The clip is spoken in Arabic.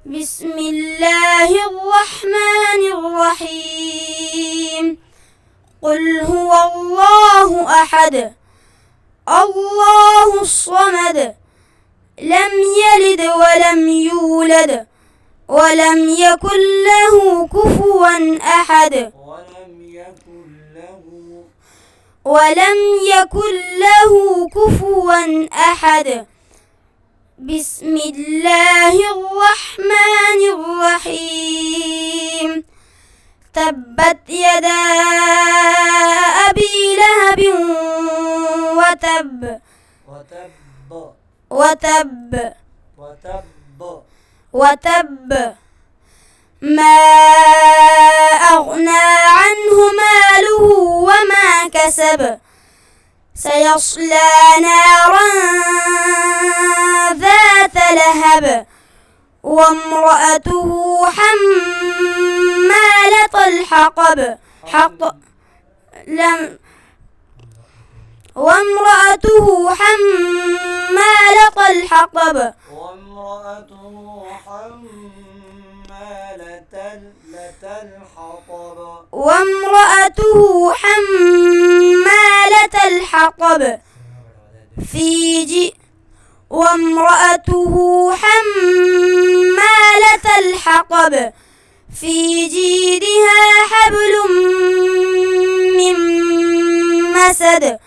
بسم الله الرحمن الرحيم قل هو الله أحد الله الصمد لم يلد ولم يولد ولم يكن له كفوا أحد ولم يكن له كفوا أحد بسم الله الرحمن الرحيم تبت يدا أبي لهب وتب ما أغنى عنه ماله وما كسب سيصلى نارا ذات لهب وامرأته حمالة الحطب في جيدها حبل من مسد